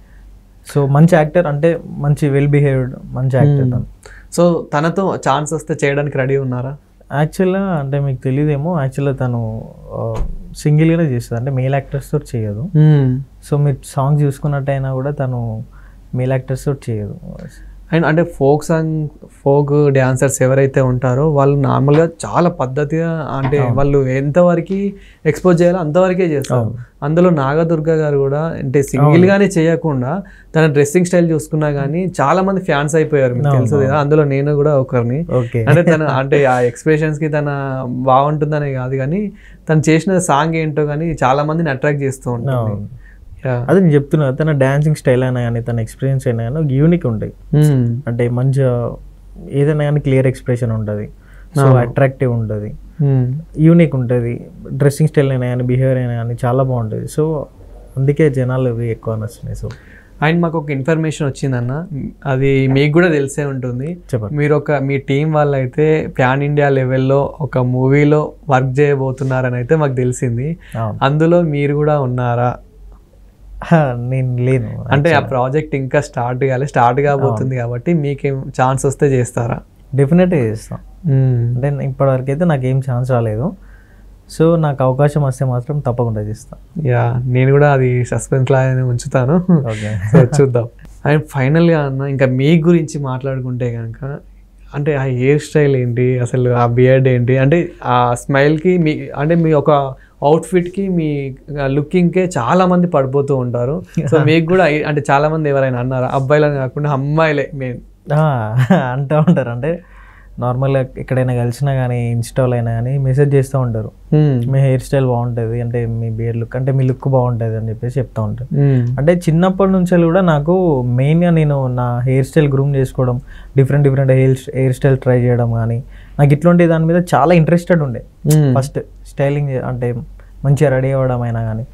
[SPEAKER 2] సో మంచి యాక్టర్, అంటే మంచి వెల్ బిహేవ్డ్ మంచి యాక్టర్ తను.
[SPEAKER 1] సో తనతో ఛాన్స్ వస్తే చేయడానికి రెడీ ఉన్నారా?
[SPEAKER 2] యాక్చువల్గా అంటే మీకు తెలియదేమో, యాక్చువల్గా తను సింగిల్గానే చేస్తుంది, అంటే మేల్ యాక్టర్స్ తోటి చేయదు. సో మీరు సాంగ్ చూసుకున్నట్టయినా కూడా తను మేల్ యాక్టర్స్ తోటి చేయదు.
[SPEAKER 1] అండ్ అంటే ఫోక్ డాన్సర్స్ ఎవరైతే ఉంటారో వాళ్ళు నార్మల్గా చాలా పద్ధతిగా, అంటే వాళ్ళు ఎంతవరకు ఎక్స్పోజ్ చేయాలో అంతవరకే చేస్తారు. అందులో నాగదుర్గ గారు కూడా అంటే సింగిల్గానే చేయకుండా తన డ్రెస్సింగ్ స్టైల్ చూసుకున్నా కానీ చాలా మంది ఫ్యాన్స్ అయిపోయారు, మీకు తెలుసు కదా. అందులో నేను కూడా ఒకరిని. అంటే తన అంటే ఆ ఎక్స్ప్రెషన్స్కి తన బాగుంటుందనే కాదు కానీ తను చేసిన సాంగ్ ఏంటో కానీ చాలా మందిని అట్రాక్ట్ చేస్తూ ఉంటుంది.
[SPEAKER 2] అదే నేను చెప్తున్నా, తన డాన్సింగ్ స్టైల్ అయినా కానీ తన ఎక్స్పీరియన్స్ అయినా కానీ యూనిక్ ఉంటాయి. అంటే మంచిగా ఏదైనా కానీ క్లియర్ ఎక్స్ప్రెషన్ ఉంటుంది, సో అట్రాక్టివ్ ఉంటుంది, యూనిక్ ఉంటుంది. డ్రెస్సింగ్ స్టైల్ అయినా కానీ బిహేవియర్ అయినా కానీ చాలా బాగుంటుంది. సో అందుకే జనాలు ఎక్కువ నచ్చుతున్నాయి. సో
[SPEAKER 1] అండ్ మాకు ఒక ఇన్ఫర్మేషన్ వచ్చిందన్న, అది మీకు కూడా తెలిసే ఉంటుంది. మీరు మీ టీం వాళ్ళు అయితే ప్యాన్ ఇండియా లెవెల్లో ఒక మూవీలో వర్క్ చేయబోతున్నారని అయితే మాకు తెలిసింది. అందులో మీరు కూడా ఉన్నారా?
[SPEAKER 2] నేను లేను,
[SPEAKER 1] అంటే ఆ ప్రాజెక్ట్ ఇంకా స్టార్ట్ కాబోతుంది కాబట్టి మీకేం ఛాన్స్ వస్తే చేస్తారా?
[SPEAKER 2] డెఫినెట్గా చేస్తాం. అంటే ఇప్పటివరకు అయితే నాకేం ఛాన్స్ రాలేదు. సో నాకు అవకాశం వస్తే మాత్రం తప్పకుండా చేస్తాను.
[SPEAKER 1] నేను కూడా అది సస్పెన్స్ లాగానే ఉంచుతాను. సో చూద్దాం. అండ్ ఫైనల్గా అన్న ఇంకా మీ గురించి మాట్లాడుకుంటే కనుక, అంటే ఆ హెయిర్ స్టైల్ ఏంటి, అసలు ఆ బియర్డ్ ఏంటి, అంటే ఆ స్మైల్కి అంటే మీ ఒక అవుట్ఫిట్కి మీ లుకింగ్కే చాలా మంది పడిపోతూ ఉంటారు. సో మీకు కూడా అంటే చాలా మంది ఎవరైనా అన్నారా, అబ్బాయిలని కాకుండా అమ్మాయిలే మెయిన్
[SPEAKER 2] అంటూ ఉంటారు. అంటే నార్మల్గా ఎక్కడైనా కలిసినా కానీ ఇన్స్టాలో అయినా కానీ మెసేజ్ చేస్తూ ఉంటారు, మీ హెయిర్ స్టైల్ బాగుంటుంది, అంటే మీ బియర్ లుక్ అంటే మీ లుక్ బాగుంటుంది అని చెప్పేసి చెప్తూ ఉంటారు. అంటే చిన్నప్పటి నుంచి కూడా నాకు మెయిన్గా నేను నా హెయిర్ స్టైల్ గ్రూమ్ చేసుకోవడం, డిఫరెంట్ హెయిర్ స్టైల్ ట్రై చేయడం కానీ, నాకు ఇట్లాంటి దాని మీద చాలా ఇంట్రెస్టెడ్ ఉండే. ఫస్ట్ స్టైలింగ్ అంటే మంచిగా రెడీ అవ్వడం అయినా కానీ.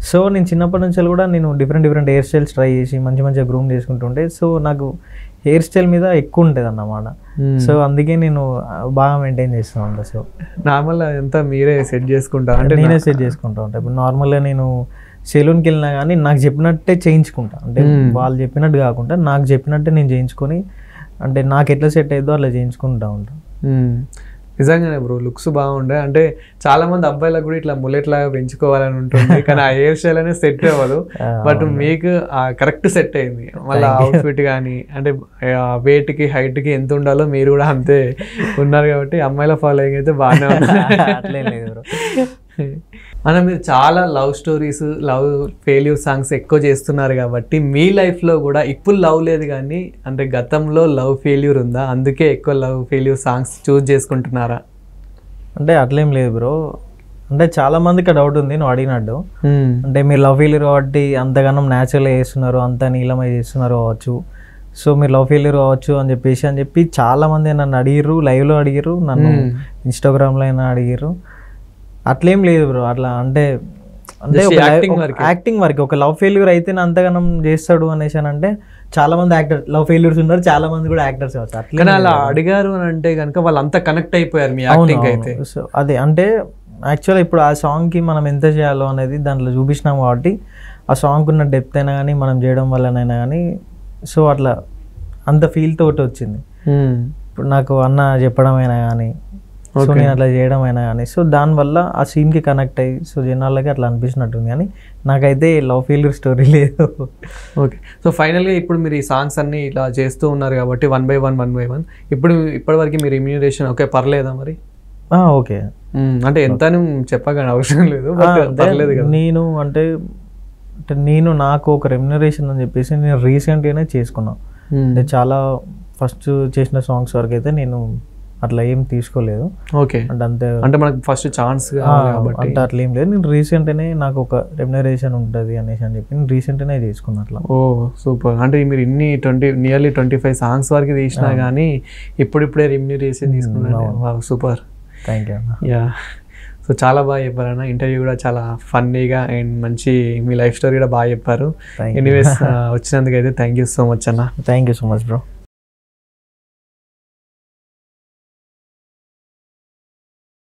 [SPEAKER 2] సో నేను చిన్నప్పటి నుంచి కూడా నేను డిఫరెంట్ హెయిర్ స్టైల్స్ ట్రై చేసి మంచిగా గ్రూమ్ చేసుకుంటుంటే, సో నాకు హెయిర్ స్టైల్ మీద ఎక్కువ ఉంటుంది అన్నమాట. సో అందుకే నేను బాగా మెయింటైన్ చేస్తూ ఉంటాను. సో
[SPEAKER 1] నార్మల్ అంతా మీరే సెట్ చేసుకుంటా అంటే
[SPEAKER 2] నేనే సెట్ చేసుకుంటా ఉంటాను. ఇప్పుడు నార్మల్గా నేను సెలూన్కి వెళ్ళినా కానీ నాకు చెప్పినట్టే చేయించుకుంటా, అంటే వాళ్ళు చెప్పినట్టు కాకుండా నాకు చెప్పినట్టే నేను చేయించుకొని, అంటే నాకు ఎట్లా సెట్ అయ్యిందో అట్లా చేయించుకుంటా ఉంటాను.
[SPEAKER 1] నిజంగానే బ్రో లుక్స్ బాగుండే. అంటే చాలా మంది అబ్బాయిలకు కూడా ఇట్లా ముల్లెట్ లాగా పెంచుకోవాలని ఉంటుంది, కానీ ఆ హెయిర్ స్టైల్ అనేది సెట్ అవ్వదు. బట్ మీకు కరెక్ట్ సెట్ అయింది. మళ్ళీ అవుట్ఫిట్ కానీ అంటే వెయిట్ కి హైట్ కి ఎంత ఉండాలో మీరు కూడా అంతే ఉన్నారు కాబట్టి అమ్మాయిల ఫాలోయింగ్ అయితే బాగానే ఉంది. మనం మీరు చాలా love stories, love failure songs ఎక్కువ చేస్తున్నారు కాబట్టి మీ లైఫ్లో కూడా ఇప్పుడు లవ్ లేదు కానీ అంటే గతంలో లవ్ ఫెయిల్యూర్ ఉందా, అందుకే ఎక్కువ లవ్ ఫెయిల్యూర్ సాంగ్స్ చూస్ చేసుకుంటున్నారా?
[SPEAKER 2] అంటే అట్లేం లేదు బ్రో, అంటే చాలా మందికి డౌట్ ఉంది నువ్వు అడిగినట్టు. అంటే మీరు లవ్ ఫెయిల్యూర్ కాబట్టి అంతగానం న్యాచురల్గా చేస్తున్నారు, అంత నీలమై చేస్తున్నారు కావచ్చు, సో మీరు లవ్ ఫెయిల్యూర్ కావచ్చు అని చెప్పి చాలా మంది నన్ను అడిగిర్రు, లైవ్లో అడిగిర్రు, నన్ను ఇన్స్టాగ్రామ్లో అయినా అడిగిర్రు. అట్లేం లేదు బ్రో, అట్లా అంటే యాక్టింగ్ వరకు. ఒక లవ్ ఫెయిల్యూర్ అయితే అంతగానం చేస్తాడు అనేసి అని అంటే చాలా మంది లవ్ ఫెయిల్యూర్స్ ఉన్నారు, చాలా మంది కూడా యాక్టర్స్
[SPEAKER 1] అట్లా అలా అడిగారు అని అంటే కనుక వాళ్ళు అంతా కనెక్ట్ అయిపోయారు మీ యాక్టింగ్ అయితే.
[SPEAKER 2] సో అదే అంటే యాక్చువల్గా ఇప్పుడు ఆ సాంగ్కి మనం ఎంత చేయాలో అనేది దాంట్లో చూపించినాం కాబట్టి ఆ సాంగ్ ఉన్న డెప్త్ అయినా కానీ మనం చేయడం వల్లనైనా కానీ సో అట్లా అంత ఫీల్ తోటి వచ్చింది. ఇప్పుడు నాకు అన్న చెప్పడం అయినా కానీ, సో నేను అట్లా చేయడం అయినా కానీ, సో దానివల్ల ఆ సీన్కి కనెక్ట్ అయ్యి సో జనాలకి అట్లా అనిపిస్తున్నట్టుంది. కానీ నాకైతే లవ్ ఫెయిల్యూర్ స్టోరీ లేదు.
[SPEAKER 1] ఓకే, సో ఫైనల్గా ఇప్పుడు మీరు ఈ సాంగ్స్ అన్ని ఇట్లా చేస్తూ ఉన్నారు కాబట్టి 1 by 1 ఇప్పటివరకు మీ రెమ్యూనరేషన్ ఓకే పర్లేదా మరి?
[SPEAKER 2] ఓకే,
[SPEAKER 1] అంటే ఎంత చెప్పగానే అవసరం లేదు, పర్లేదు కదా.
[SPEAKER 2] నేను నాకు ఒక రెమ్యూనరేషన్ అని చెప్పేసి నేను రీసెంట్గానే చేసుకున్నాను. అంటే చాలా ఫస్ట్ చేసిన సాంగ్స్ వరకు అయితే నేను అట్లా ఏం తీసుకోలేదు.
[SPEAKER 1] ఓకే, అంటే మనకు ఫస్ట్ ఛాన్స్
[SPEAKER 2] అంటే అట్లా ఏం లేదు. నేను రీసెంట్గానే నాకు ఒక రెమ్యూనరేషన్ ఉంటుంది అనేసి అని చెప్పి నేను రీసెంట్గానే చేసుకున్నా అట్లా.
[SPEAKER 1] ఓ సూపర్. అంటే మీరు ఇన్ని నియర్లీ 25 సాంగ్స్ వరకు తీసినా కానీ ఇప్పుడిప్పుడే రెమ్యూనరేషన్ తీసుకున్నాను. Super,
[SPEAKER 2] thank you.
[SPEAKER 1] Yeah, so చాలా బాగా చెప్పారన్న. ఇంటర్వ్యూ కూడా చాలా ఫన్నీగా అండ్ మంచి మీ లైఫ్ స్టోరీ కూడా బాగా చెప్పారు. ఎనీవేస్ వచ్చినందుకు అయితే థ్యాంక్ యూ సో మచ్ అన్న.
[SPEAKER 2] Thank you so much bro.